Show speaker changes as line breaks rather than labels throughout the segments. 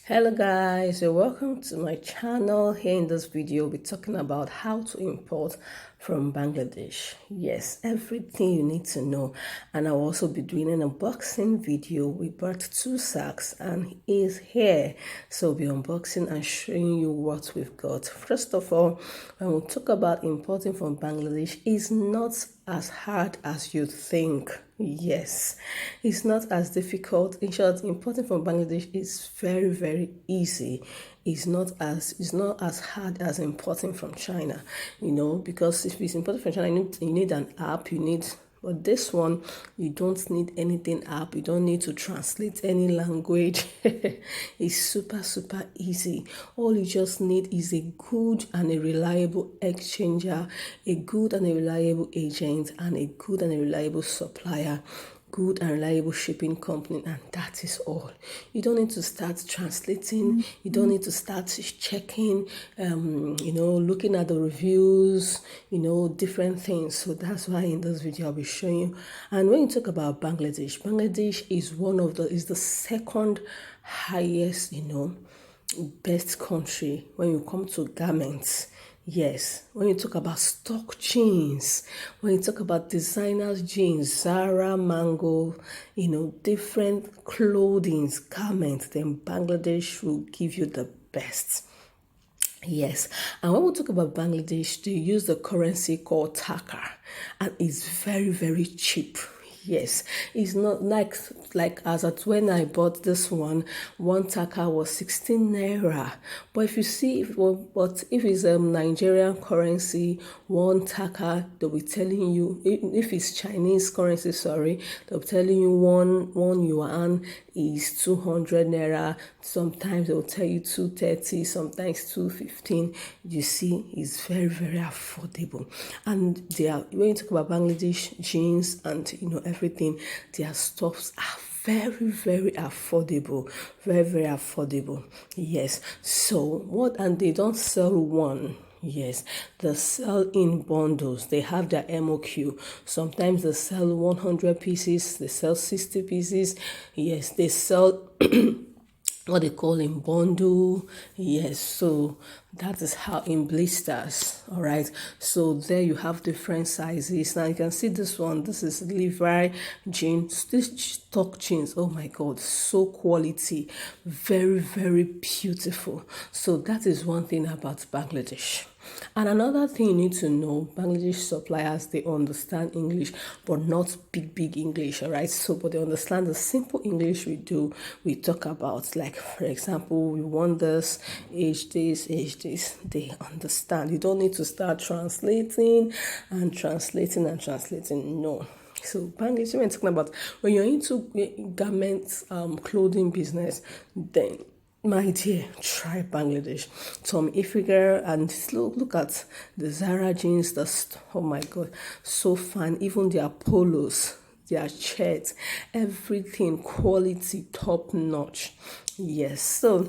Hello guys, you're welcome to my channel. Here in this video we're talking about how to import from Bangladesh. Yes, everything you need to know. And I'll also be doing an unboxing video. We bought 2 sacks and is here, so we'll be unboxing and showing you what we've got. First of all, when we talk about importing from Bangladesh, it's not as hard as you think. Yes, it's not as difficult. In short, importing from Bangladesh is very easy. It's not as hard as importing from China, because if it's imported from China, you need an app, but this one, you don't need anything app. You don't need to translate any language. It's super easy. All you just need is a good and a reliable exchanger, a good and a reliable agent, and a good and a reliable supplier, good and reliable shipping company, and that is all. You don't need to start translating. You don't need to start checking, looking at the reviews, different things. So that's why in this video I'll be showing you. And when you talk about Bangladesh is the second highest, best country when you come to garments. Yes, when you talk about stock jeans, when you talk about designers jeans, Zara, Mango, different clothing, garments, then Bangladesh will give you the best. Yes, and when we talk about Bangladesh, they use the currency called taka, and it's very cheap. Yes, it's not like as at when I bought this one taka was 16 naira. But if you see, but if it's Nigerian currency, one taka, they'll be telling you, if it's Chinese currency, sorry, they'll be telling you one yuan is 200 naira. Sometimes they'll tell you 230, sometimes 215. You see, it's very affordable. And when you talk about Bangladesh jeans and everything, their stuffs are very affordable, very affordable. Yes, so and they don't sell one. Yes, they sell in bundles. They have their MOQ. Sometimes they sell 100 pieces, they sell 60 pieces. Yes, they sell what they call in bundle. Yes, so that is how in blisters. All right, so there you have different sizes. Now you can see this one. This is Levi jeans. This stock jeans, oh my god, so quality, very beautiful. So that is one thing about Bangladesh. And another thing you need to know, Bangladesh suppliers, they understand English, but not big English, all right? So, but they understand the simple English we talk about. Like, for example, we want this, age this. They understand. You don't need to start translating. No. So Bangladesh, when talking about when you're into garments, clothing business, then my dear, try Bangladesh. Tommy Hilfiger, and look at the Zara jeans. Oh my god, so fun. Even their polos, their shirts, everything quality, top notch. Yes, so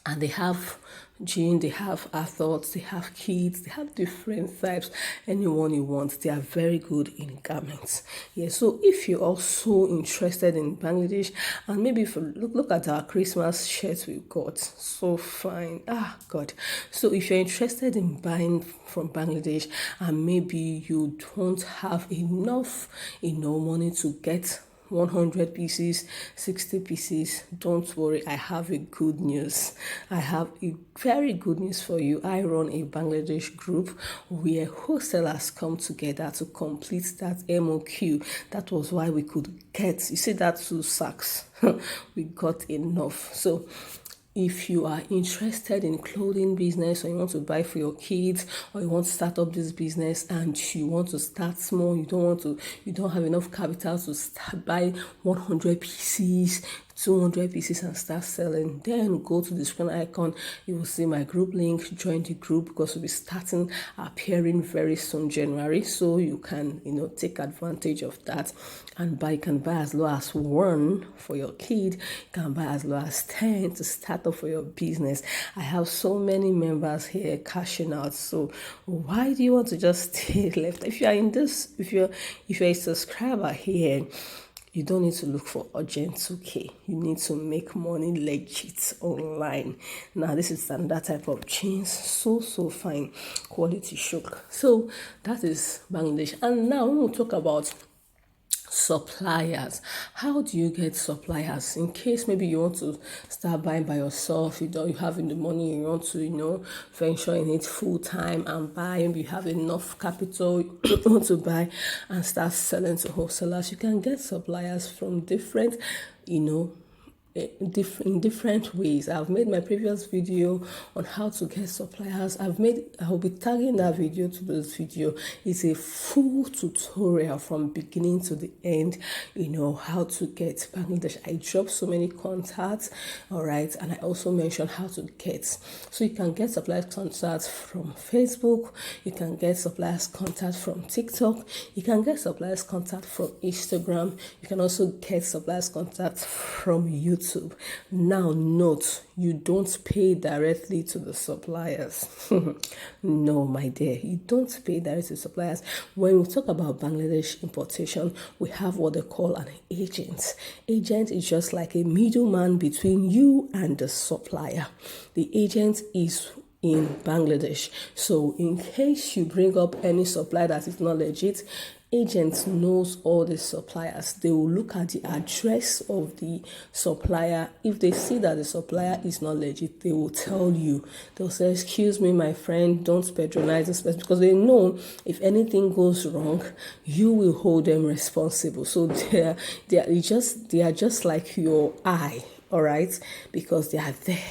and they have jeans, they have adults, they have kids, they have different types, anyone you want. They are very good in garments. Yeah, so if you're also interested in Bangladesh, and maybe if you look at our Christmas shirts we've got, so fine, god. So if you're interested in buying from Bangladesh and maybe you don't have enough money to get 100 pieces, 60 pieces, don't worry, I have a good news. I have a very good news for you. I run a Bangladesh group where wholesalers come together to complete that MOQ. That was why we could get, you see that 2 sacks, we got enough. So if you are interested in clothing business, or you want to buy for your kids, or you want to start up this business and you want to start small, you don't have enough capital to buy 100 pieces, 200 pieces and start selling, then go to the screen icon. You will see my group link. Join the group because we'll be starting appearing very soon, January, so you can take advantage of that and buy. You can buy as low as 1 for your kid. You can buy as low as 10 to start up for your business. I have so many members here cashing out, so why do you want to just stay left? If you're a subscriber here, You don't need to look for urgent 2K. You need to make money legit online. Now, this is another type of jeans. So fine. Quality shook. So, that is Bangladesh. And now, when we talk about suppliers, how do you get suppliers in case maybe you want to start buying by yourself, you have the money, you want to venture in it full time and buy, maybe you have enough capital you want to buy and start selling to wholesalers. You can get suppliers from different in different ways. I've made my previous video on how to get suppliers. I'll be tagging that video to this video. It's a full tutorial from beginning to the end, how to get Bangladesh. I dropped so many contacts, all right, and I also mentioned how to get. So you can get suppliers contacts from Facebook, you can get suppliers contact from TikTok, you can get suppliers contact from Instagram, you can also get suppliers contact from YouTube. Now note, you don't pay directly to the suppliers. No, my dear, you don't pay directly to suppliers. When we talk about Bangladesh importation, we have what they call an agent. Agent is just like a middleman between you and the supplier. The agent is in Bangladesh. So in case you bring up any supply that is not legit, agent knows all the suppliers. They will look at the address of the supplier. If they see that the supplier is not legit, they will tell you. They'll say, excuse me, my friend, don't patronize this person, because they know if anything goes wrong, you will hold them responsible. So they are just like your eye. All right, because they are there.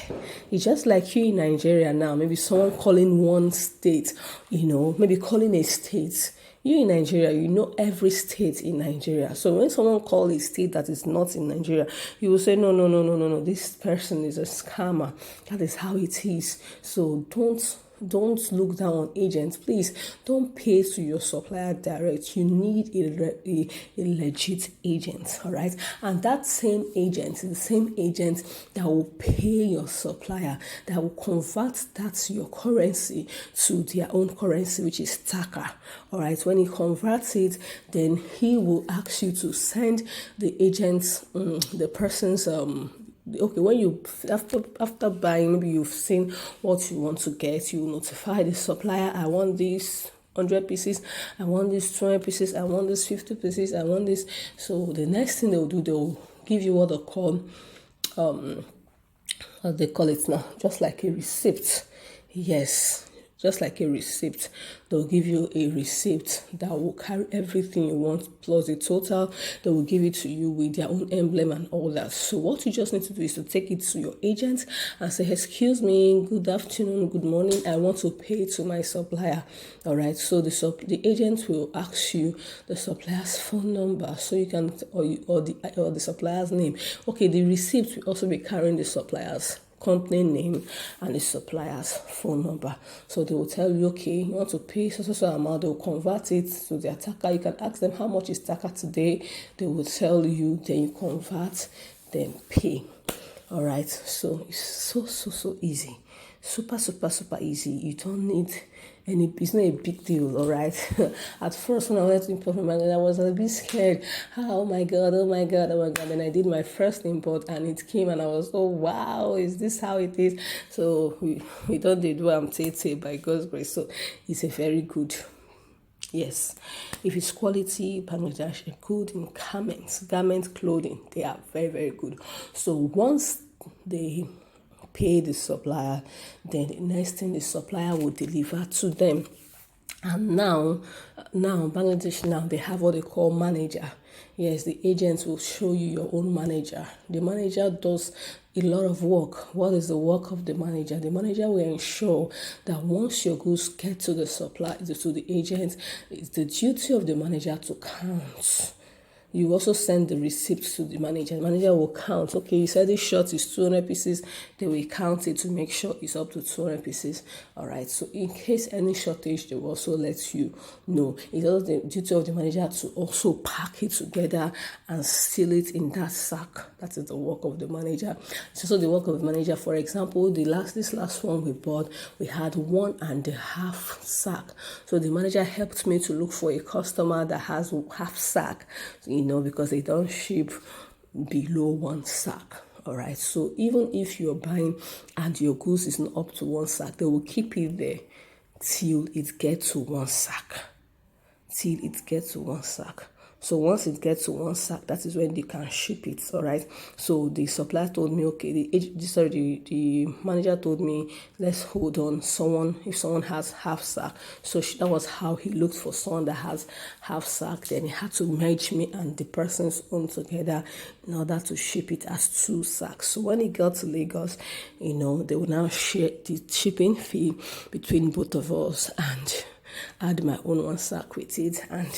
It's just like you in Nigeria now. Maybe someone calling one state, maybe calling a state. You in Nigeria, you know every state in Nigeria. So when someone calls a state that is not in Nigeria, you will say, no, this person is a scammer. That is how it is. So don't look down on agents. Please don't pay to your supplier direct. You need a legit agent, all right? And that same agent is the same agent that will pay your supplier, that will convert that your currency to their own currency, which is Taka, all right? When he converts it, then he will ask you to send the agent's, the person's, okay, when you after buying, maybe you've seen what you want to get, you notify the supplier, I want these 100 pieces, I want these 20 pieces, I want these 50 pieces, I want this. So the next thing they'll do, they'll give you what they call what they call it now, just like a receipt. Yes, just like a receipt. They'll give you a receipt that will carry everything you want plus the total. They will give it to you with their own emblem and all that. So what you just need to do is to take it to your agent and say, excuse me, good afternoon, good morning, I want to pay to my supplier. All right, so the agent will ask you the supplier's phone number, so you can or the supplier's name. Okay, the receipt will also be carrying the supplier's company name and the supplier's phone number. So they will tell you, okay, you want to pay so amount, they will convert it to their Taka. You can ask them how much is Taka today. They will tell you, then you convert, then pay. All right, so it's so easy. Super easy. You don't need it's not a big deal, all right? At first, when I went to import from Bangladesh, I was a bit scared. Oh my god. Then I did my first import and it came and I was, oh wow, is this how it is? So we don't do I'm tete by God's grace. So it's a very good. Yes, if it's quality, Bangladesh are good in garments, clothing. They are very, very good. So once they pay the supplier, then the next thing the supplier will deliver to them. And now Bangladesh, now they have what they call manager. Yes, the agents will show you your own manager. The manager does a lot of work. What is the work of the manager? The manager will ensure that once your goods get to the supplier, to the agent, it's the duty of the manager to count. You also send the receipts to the manager. The manager will count. Okay, you said this shirt is 200 pieces. They will count it to make sure it's up to 200 pieces. All right. So in case any shortage, they will also let you know. It's also the duty of the manager to also pack it together and seal it in that sack. That is the work of the manager. It's also the work of the manager. For example, this last one we bought, we had 1.5 sack. So the manager helped me to look for a customer that has half sack. because they don't ship below 1 sack. All right, so even if you're buying and your goods is not up to 1 sack, they will keep it there till it gets to 1 sack. So once it gets to 1 sack, that is when they can ship it. All right. So the supplier told me, okay, the manager told me, let's hold on. If someone has half sack, so that was how he looked for someone that has half sack. Then he had to merge me and the person's own together in order to ship it as 2 sacks. So when he got to Lagos, they will now share the shipping fee between both of us and add my own 1 sack with it and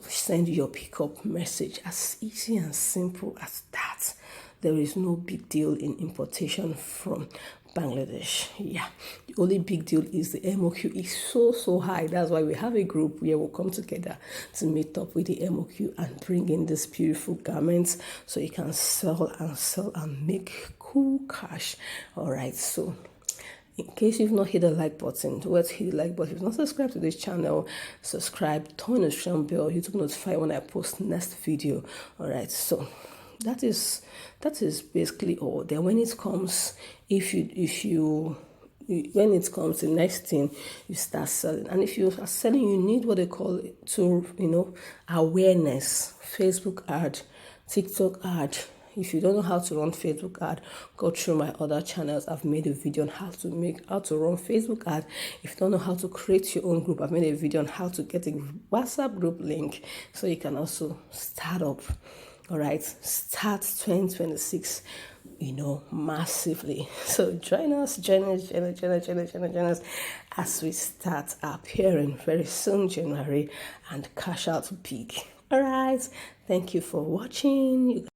send you your pickup message. As easy and simple as that. There is no big deal in importation from Bangladesh. Yeah, the only big deal is the MOQ is so high. That's why we have a group where we'll come together to meet up with the MOQ and bring in these beautiful garments so you can sell and make cool cash. All right, so in case you've not hit the like button, let's hit the like button. If you've not subscribed to this channel, subscribe, turn the notification bell, you to notify when I post next video. All right, so that is basically all. Then when it comes, when it comes, the next thing you start selling, and if you are selling, you need what they call it to awareness. Facebook ad, TikTok ad. If you don't know how to run Facebook ad, go through my other channels. I've made a video on how to run Facebook ad. If you don't know how to create your own group, I've made a video on how to get a WhatsApp group link so you can also start up. All right, start 2026, massively. So join us as we start appearing very soon, January, and cash out big. All right, thank you for watching.